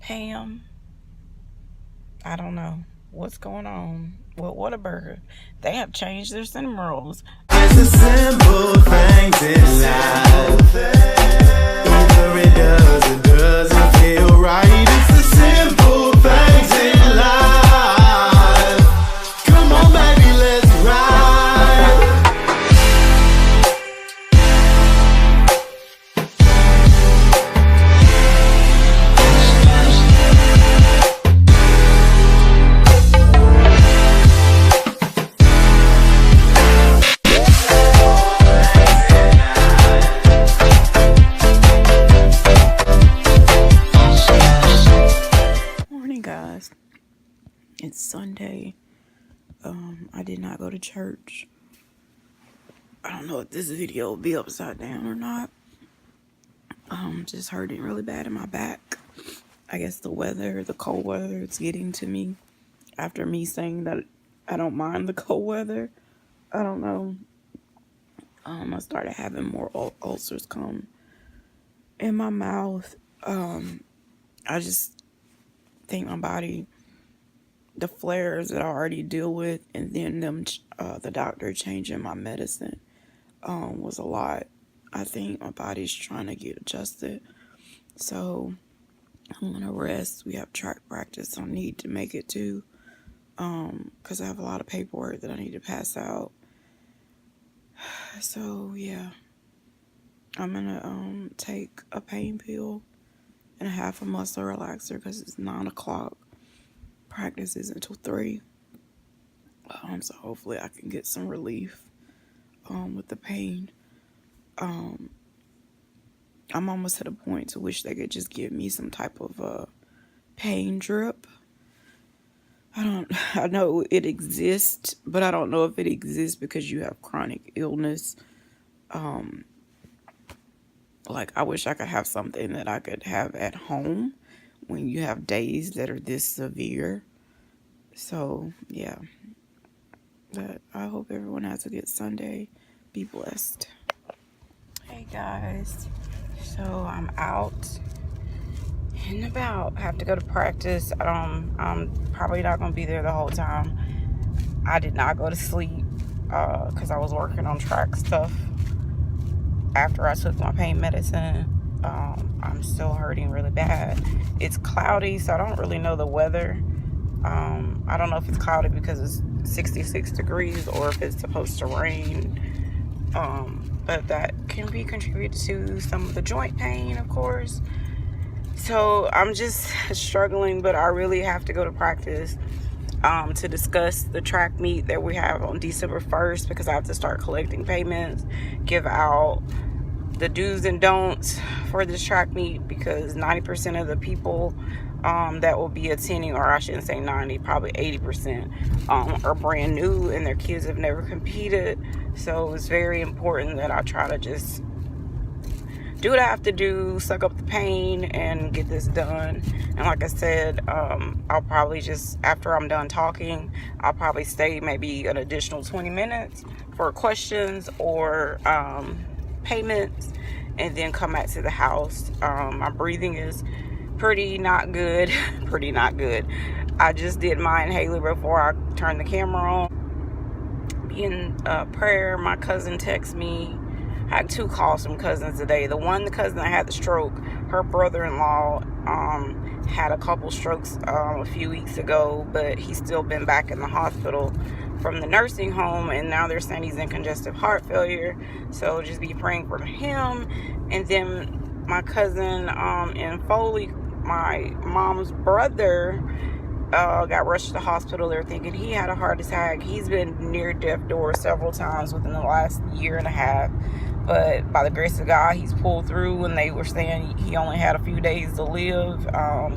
Pam, I don't know what's going on with Whataburger. They have changed their cinnamon rolls. It's the simple things in life. Either it does or doesn't feel right. It's the simple things in life. Come on, baby, let's ride. Guys, it's Sunday. I did not go to church. I don't know if this video will be upside down or not. Just hurting really bad in my back. I guess the weather, the cold weather, it's getting to me. After me saying that I don't mind the cold weather, I don't know. I started having more ulcers come in my mouth. I just think my body, the flares that I already deal with, and then the doctor changing my medicine was a lot. I think my body's trying to get adjusted, so I'm gonna rest. We have track practice I need to make it to, because I have a lot of paperwork that I need to pass out. So yeah, I'm gonna take a pain pill and a half a muscle relaxer because it's 9 o'clock. Practice isn't until 3. So hopefully I can get some relief with the pain. I'm almost at a point to wish they could just give me some type of pain drip. I know it exists, but I don't know if it exists because you have chronic illness. Like, I wish I could have something that I could have at home when you have days that are this severe. So, yeah. But I hope everyone has a good Sunday. Be blessed. Hey, guys. So, I'm out and about. I have to go to practice. I'm probably not going to be there the whole time. I did not go to sleep because I was working on track stuff. After I took my pain medicine, I'm still hurting really bad. It's cloudy, so I don't really know the weather. I don't know if it's cloudy because it's 66 degrees or if it's supposed to rain. But that can be contributed to some of the joint pain, of course. So I'm just struggling, but I really have to go to practice to discuss the track meet that we have on December 1st, because I have to start collecting payments, give out the do's and don'ts for this track meet, because 90% of the people that will be attending, or I shouldn't say 90, probably 80%, are brand new and their kids have never competed. So it's very important that I try to just do what I have to do, suck up the pain, and get this done. And like I said, I'll probably just, after I'm done talking, I'll probably stay maybe an additional 20 minutes for questions or payments, and then come back to the house. My breathing is pretty not good. Pretty not good. I just did my inhaler before I turned the camera on. Be in prayer. My cousin texted me. I had 2 calls from cousins today. The cousin that had the stroke, her brother-in-law had a couple strokes a few weeks ago, but he's still been back in the hospital from the nursing home, and now they're saying he's in congestive heart failure. So just be praying for him. And then my cousin in Foley, my mom's brother, got rushed to the hospital. They're thinking he had a heart attack. He's been near death door several times within the last year and a half. But by the grace of God, he's pulled through, and they were saying he only had a few days to live.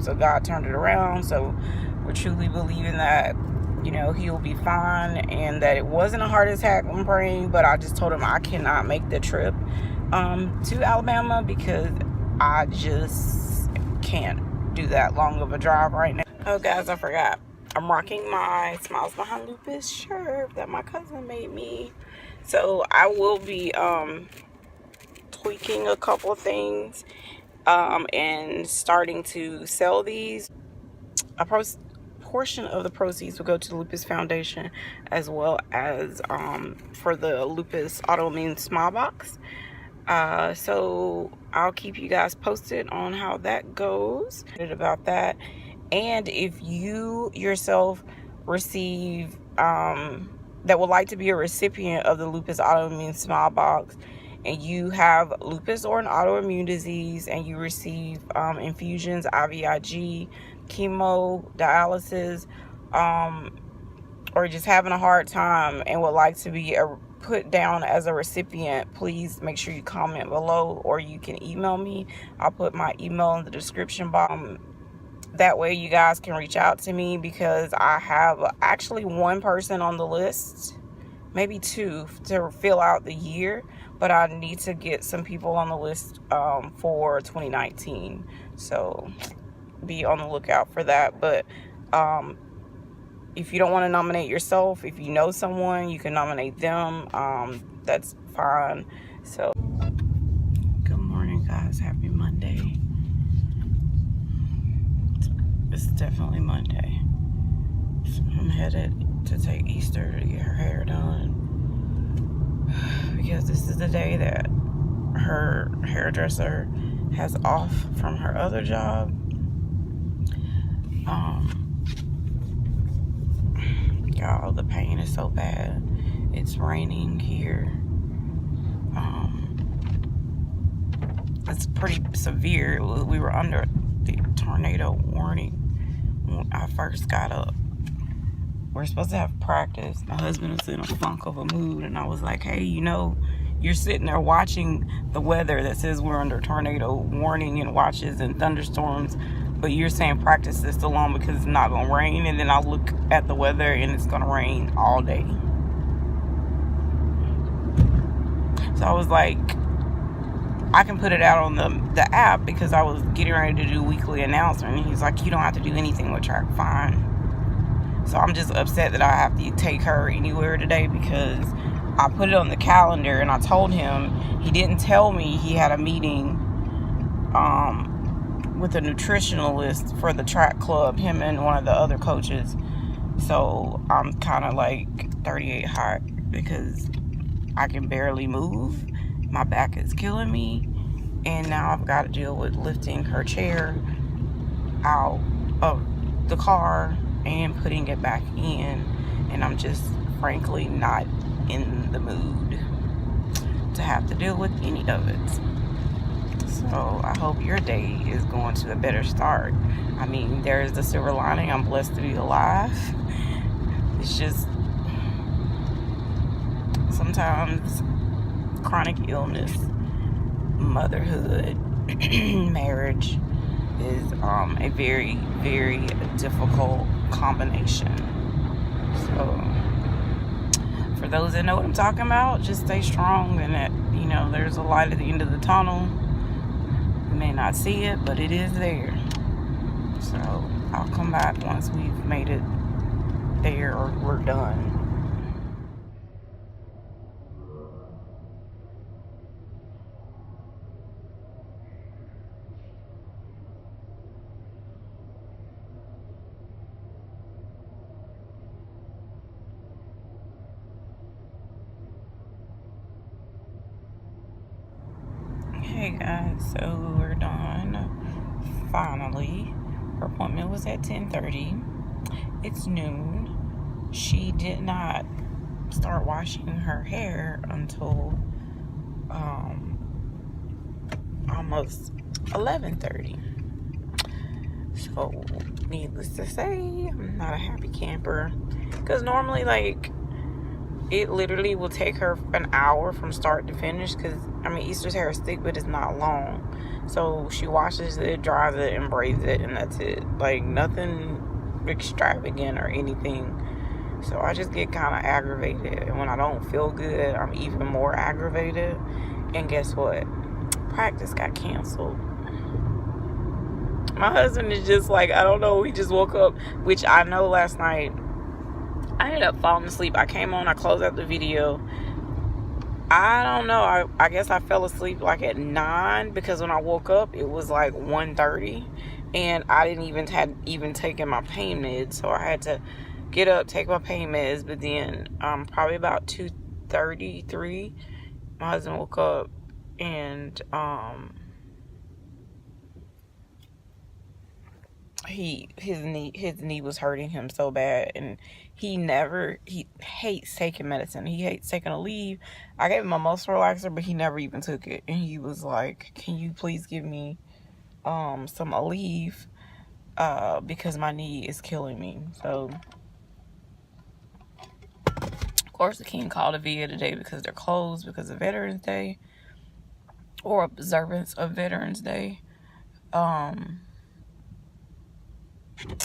So God turned it around. So we're truly believing that, you know, he'll be fine, and that it wasn't a heart attack. I'm praying, but I just told him I cannot make the trip to Alabama because I just can't do that long of a drive right now. Oh, guys, I forgot. I'm rocking my Smiles Behind Lupus shirt that my cousin made me. So I will be tweaking a couple of things and starting to sell these. A portion of the proceeds will go to the Lupus Foundation, as well as for the Lupus Autoimmune Smile Box. So I'll keep you guys posted on how that goes about that. And if you yourself receive that would like to be a recipient of the Lupus Autoimmune Smile Box, and you have lupus or an autoimmune disease, and you receive infusions, IVIG, chemo, dialysis, or just having a hard time and would like to be put down as a recipient, please make sure you comment below, or you can email me. I'll put my email in the description box. That way you guys can reach out to me, because I have actually one person on the list, maybe two, to fill out the year, but I need to get some people on the list for 2019. So be on the lookout for that. But if you don't want to nominate yourself, if you know someone, you can nominate them. That's fine. So good morning, guys. Happy Monday. It's definitely Monday. So I'm headed to take Easter to get her hair done, because this is the day that her hairdresser has off from her other job. Y'all, the pain is so bad. It's raining here. It's pretty severe. We were under the tornado warning when I first got up. We're supposed to have practice. My husband was in a funk of a mood, and I was like, hey, you know, you're sitting there watching the weather that says we're under tornado warning and watches and thunderstorms, but you're saying practice this alone because it's not gonna rain. And then I look at the weather and it's gonna rain all day. So I was like, I can put it out on the app, because I was getting ready to do weekly announcement, and he's like, you don't have to do anything with track. Fine. So I'm just upset that I have to take her anywhere today, because I put it on the calendar, and I told him. He didn't tell me he had a meeting with a nutritionalist for the track club, him and one of the other coaches. So I'm kind of like 38 hot, because I can barely move. My back is killing me, and now I've got to deal with lifting her chair out of the car and putting it back in, and I'm just frankly not in the mood to have to deal with any of it. So I hope your day is going to a better start. I mean, there's the silver lining. I'm blessed to be alive. It's just sometimes chronic illness, motherhood, marriage is a very, very difficult combination. So for those that know what I'm talking about, just stay strong, and that, you know, there's a light at the end of the tunnel. You may not see it, but it is there. So I'll come back once we've made it there, or we're done. Hey guys, so we're done. Finally, her appointment was at 10:30. It's noon. She did not start washing her hair until almost 11:30. So needless to say, I'm not a happy camper, because normally, like, it literally will take her an hour from start to finish, because I mean, Easter's hair is thick, but it's not long. So she washes it, dries it, and braids it, and that's it. Like, nothing extravagant or anything. So I just get kind of aggravated, and when I don't feel good, I'm even more aggravated. And guess what? Practice got canceled. My husband is just like, I don't know, he just woke up, which I know last night I ended up falling asleep. I came on, I closed out the video, I don't know. I guess I fell asleep like at 9 because when I woke up it was like 1:30 and I didn't even taken my pain meds, so I had to get up, take my pain meds. But then probably about 2:33 my husband woke up and his knee was hurting him so bad, and he hates taking medicine. He hates taking a leave. I gave him a muscle relaxer, but he never even took it. And he was like, "Can you please give me some Aleve because my knee is killing me." So of course the king called a VA today because they're closed because of Veterans Day or observance of Veterans Day.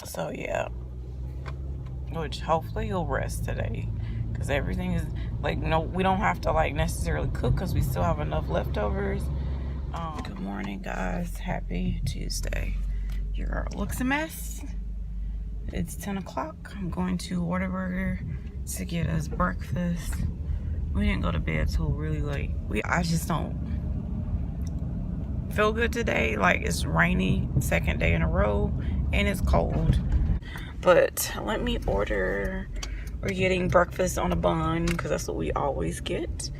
So yeah, which hopefully he'll rest today because everything is like, no, we don't have to like necessarily cook because we still have enough leftovers. Good morning, guys. Happy Tuesday. Your girl looks a mess. It's 10 o'clock. I'm going to Whataburger to get us breakfast. We didn't go to bed till really late. I just don't feel good today. Like, it's rainy, second day in a row, and it's cold. But let me order. We're getting breakfast on a bun because that's what we always get.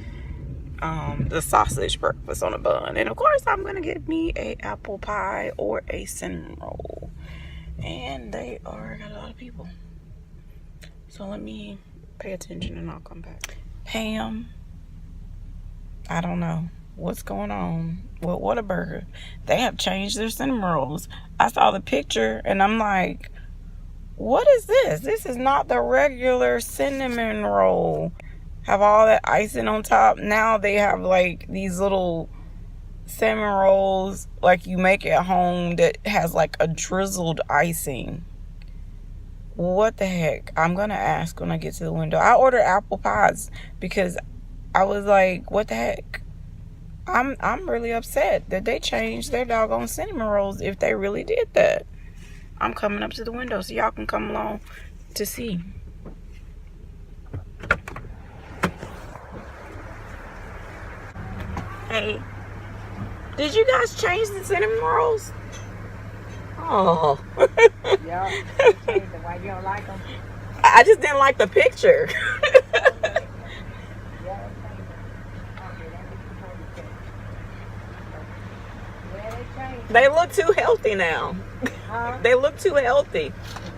The sausage breakfast on a bun. And of course I'm gonna get me a apple pie or a cinnamon roll. And they are got a lot of people. So let me pay attention and I'll come back. Pam, I don't know what's going on with Whataburger. They have changed their cinnamon rolls. I saw the picture and I'm like, what is this? This is not the regular cinnamon roll. Have all that icing on top. Now they have like these little cinnamon rolls like you make at home that has like a drizzled icing. What the heck? I'm gonna ask when I get to the window. I ordered apple pies because I was like, what the heck? I'm really upset that they changed their doggone cinnamon rolls if they really did that. I'm coming up to the window so y'all can come along to see. Hey, did you guys change the cinnamon rolls? Oh. Yeah, changed them. Why you don't like them? I just didn't like the picture. They look too healthy now. Huh? They look too healthy.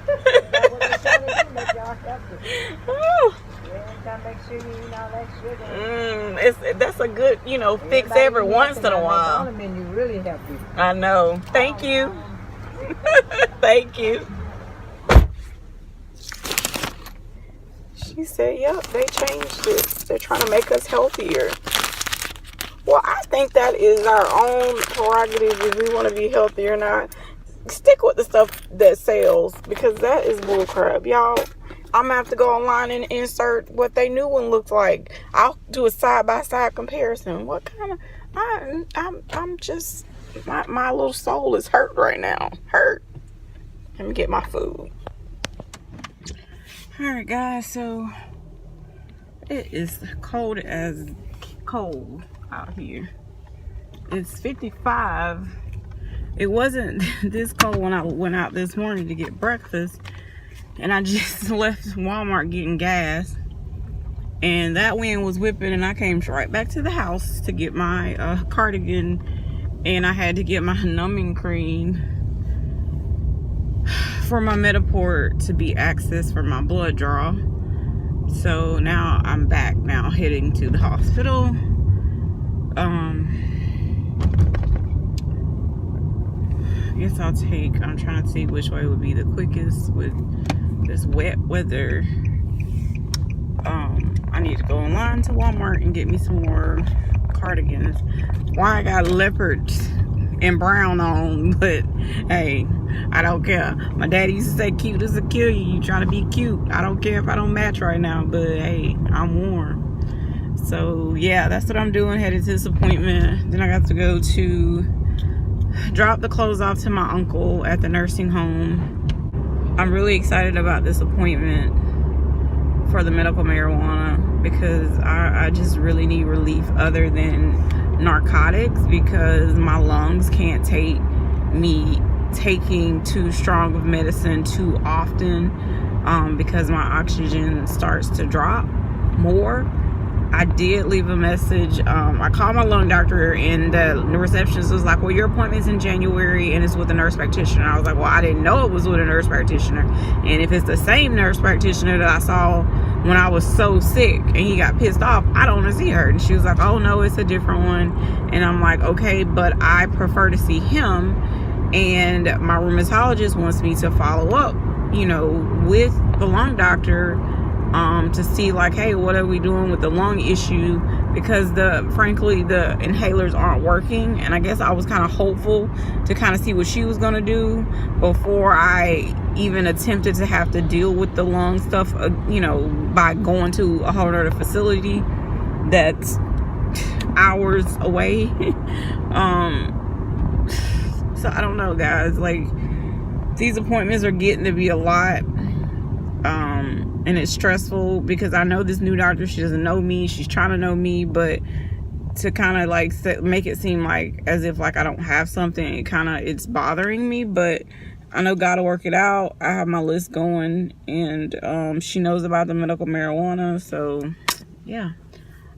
That's what they try to do, make y'all healthy. Oh. Yeah, gotta make sure you eat all that sugar. That's a good, fix every once in a while. On the menu really healthy. I know. Thank you. Thank you. She said, yep, they changed it. They're trying to make us healthier. Well, I think that is our own prerogative if we want to be healthy or not. Stick with the stuff that sells because that is bullcrap, y'all. I'm gonna have to go online and insert what they new one looked like. I'll do a side-by-side comparison. What kind of... I'm just... My little soul is hurt right now. Hurt. Let me get my food. Alright, guys. So, it is cold as cold out here. It's 55. It wasn't this cold when I went out this morning to get breakfast. And I just left Walmart getting gas. And that wind was whipping and I came right back to the house to get my cardigan. And I had to get my numbing cream for my Metaport to be accessed for my blood draw. So now I'm back now heading to the hospital. I guess I'm trying to see which way would be the quickest with this wet weather. I need to go online to Walmart and get me some more cardigans. Why I got leopard and brown on, but hey, I don't care. My daddy used to say cute is a kill you. You try to be cute. I don't care if I don't match right now, but hey, I'm warm. So yeah, that's what I'm doing, headed to this appointment. Then I got to go to drop the clothes off to my uncle at the nursing home. I'm really excited about this appointment for the medical marijuana, because I just really need relief other than narcotics, because my lungs can't take me taking too strong of medicine too often, because my oxygen starts to drop more. I did leave a message. I called my lung doctor, and the receptionist was like, well, your appointment's in January and it's with a nurse practitioner. I was like, well, I didn't know it was with a nurse practitioner. And if it's the same nurse practitioner that I saw when I was so sick and he got pissed off, I don't want to see her. And she was like, oh no, it's a different one. And I'm like, okay, but I prefer to see him. And my rheumatologist wants me to follow up, you know, with the lung doctor, to see like, hey, what are we doing with the lung issue, because frankly the inhalers aren't working. And I guess I was kind of hopeful to kind of see what she was going to do before I even attempted to have to deal with the lung stuff, you know, by going to a whole other facility that's hours away. So I don't know, guys, like, these appointments are getting to be a lot. And it's stressful because I know this new doctor, she doesn't know me, she's trying to know me, but to kind of like make it seem like as if like I don't have something, it's bothering me. But I know God will work it out. I have my list going, and she knows about the medical marijuana, so yeah.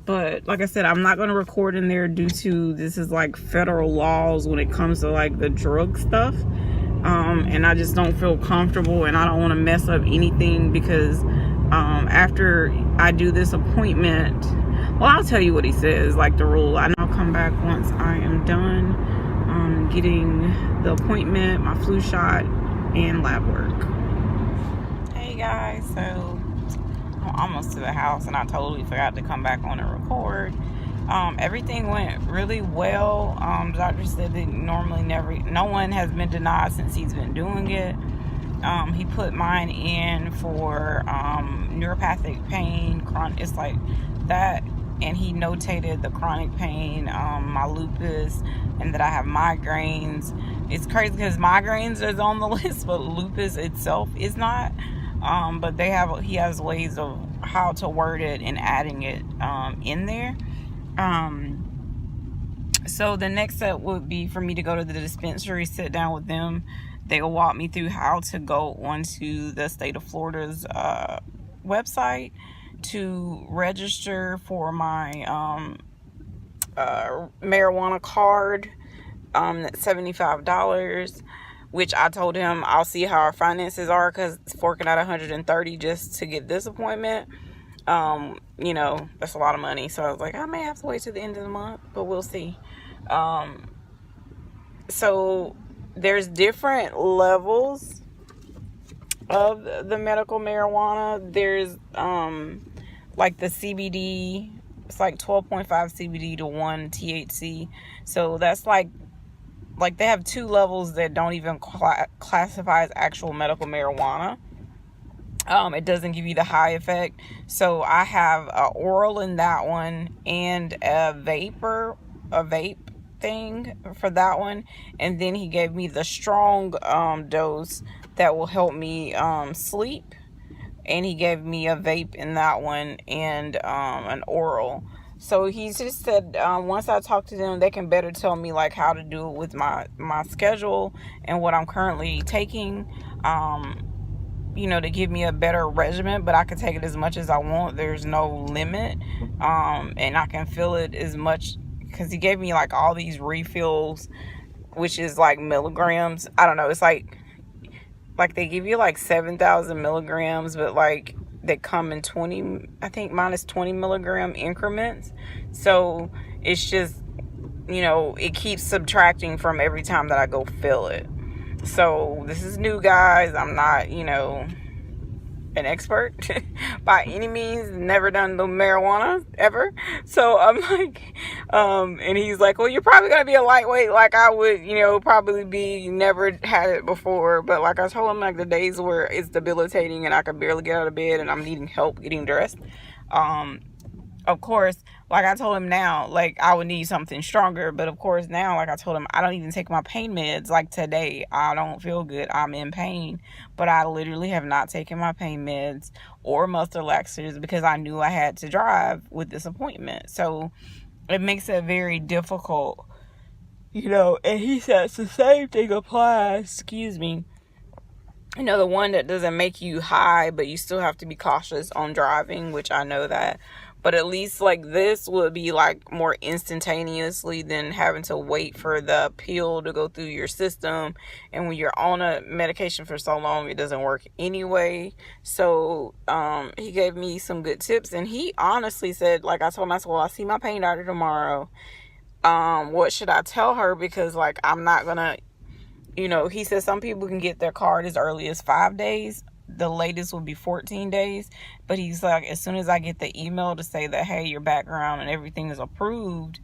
But like I said, I'm not going to record in there due to this is like federal laws when it comes to like the drug stuff. And I just don't feel comfortable, and I don't want to mess up anything, because after I do this appointment, well, I'll tell you what he says, like the rule. And I'll come back once I am done getting the appointment, my flu shot, and lab work. Hey guys, so I'm almost to the house, and I totally forgot to come back on and record. Everything went really well. The doctor said that normally no one has been denied since he's been doing it. He put mine in for neuropathic pain, it's like that, and he notated the chronic pain, my lupus, and that I have migraines. It's crazy because migraines is on the list, but lupus itself is not. But he has ways of how to word it and adding it in there. So the next step would be for me to go to the dispensary, sit down with them. They will walk me through how to go onto the state of Florida's website to register for my marijuana card. That's $75, which I told him I'll see how our finances are, because it's forking out $130 just to get this appointment. You know, that's a lot of money. So I was like, I may have to wait till the end of the month, but we'll see. So there's different levels of the medical marijuana. There's like the CBD, it's like 12.5 CBD to 1 THC. So that's like they have two levels that don't even classify as actual medical marijuana. It doesn't give you the high effect. So I have a oral in that one, and a vape thing for that one. And then he gave me the strong dose that will help me sleep. And he gave me a vape in that one, and an oral. So he just said once I talk to them, they can better tell me like how to do it with my schedule and what I'm currently taking. You know, to give me a better regimen, but I can take it as much as I want. There's no limit. And I can fill it as much, because he gave me like all these refills, which is like milligrams. I don't know. It's like they give you like 7,000 milligrams, but like they come in 20, I think mine is 20 milligram increments. So it's just, you know, it keeps subtracting from every time that I go fill it. So this is new, guys. I'm not, you know, an expert by any means. Never done the marijuana ever. So I'm like, and he's like, well, you're probably gonna be a lightweight, like I would, you know, probably be. Never had it before, but like I told him, like the days where it's debilitating and I could barely get out of bed and I'm needing help getting dressed, of course, like I told him now, like I would need something stronger. But of course now, like I told him, I don't even take my pain meds. Like today, I don't feel good. I'm in pain. But I literally have not taken my pain meds or muscle relaxers because I knew I had to drive with this appointment. So it makes it very difficult, you know. And he says the same thing applies, excuse me, you know, the one that doesn't make you high, but you still have to be cautious on driving, which I know that. But at least like this would be like more instantaneously than having to wait for the pill to go through your system. And when you're on a medication for so long, it doesn't work anyway. So he gave me some good tips. And he honestly said, like I told him, I said, well, I'll see my pain doctor tomorrow. What should I tell her? Because like I'm not going to, you know, he said some people can get their card as early as 5 days. The latest would be 14 days. But he's like, as soon as I get the email to say that, hey, your background and everything is approved,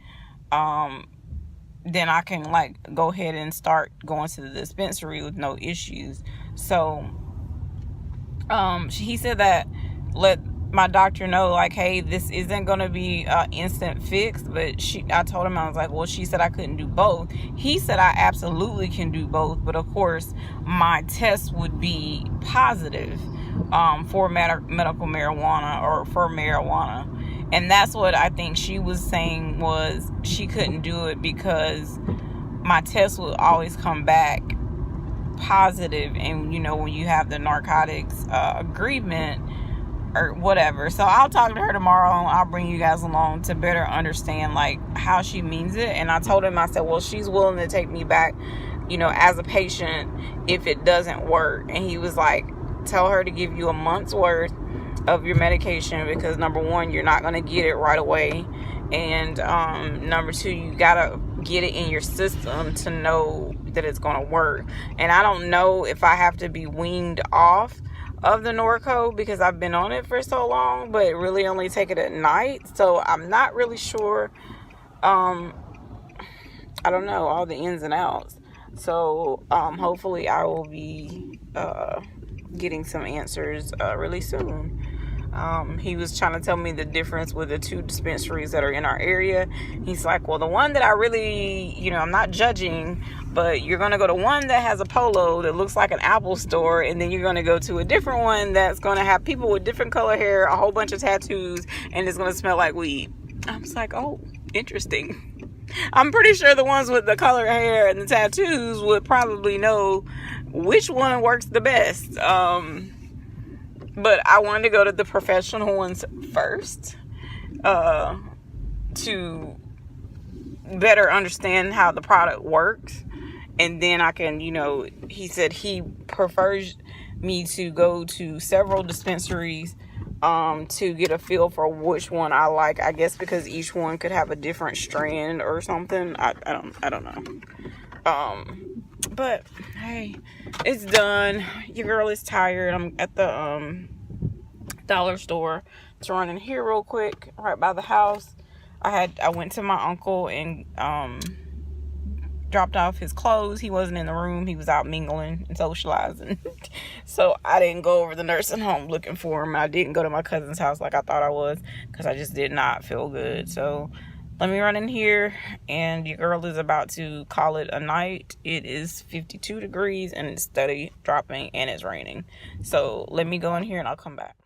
then I can like go ahead and start going to the dispensary with no issues. So he said that let my doctor know, like, hey, this isn't going to be an instant fix. But I told him, I was like, well, she said I couldn't do both. He said I absolutely can do both. But of course, my test would be positive for medical marijuana or for marijuana. And that's what I think she was saying, was she couldn't do it because my test would always come back positive. And, you know, when you have the narcotics agreement or whatever. So I'll talk to her tomorrow and I'll bring you guys along to better understand like how she means it. And I told him, I said, well, she's willing to take me back, you know, as a patient if it doesn't work. And he was like, tell her to give you a month's worth of your medication, because number one, you're not going to get it right away. And number two, you got to get it in your system to know that it's going to work. And I don't know if I have to be weaned off of the Norco because I've been on it for so long, but really only take it at night. So I'm not really sure. I don't know all the ins and outs. So hopefully I will be getting some answers really soon. He was trying to tell me the difference with the two dispensaries that are in our area. He's like, well, the one that I really, you know, I'm not judging, but you're going to go to one that has a polo that looks like an Apple store, and then you're going to go to a different one that's going to have people with different color hair, a whole bunch of tattoos, and it's going to smell like weed. I was like, oh, interesting. I'm pretty sure the ones with the color hair and the tattoos would probably know which one works the best. But I wanted to go to the professional ones first to better understand how the product works. And then I can, you know, he said he prefers me to go to several dispensaries to get a feel for which one I like. I guess because each one could have a different strand or something. I don't know. But hey, it's done. Your girl is tired. I'm at the dollar store. To run in here real quick, right by the house. I went to my uncle and dropped off his clothes. He wasn't in the room. He was out mingling and socializing. So I didn't go over the nursing home looking for him. I didn't go to my cousin's house like I thought I was because I just did not feel good. So let me run in here, and your girl is about to call it a night. It is 52 degrees and it's steady dropping and it's raining. So let me go in here and I'll come back.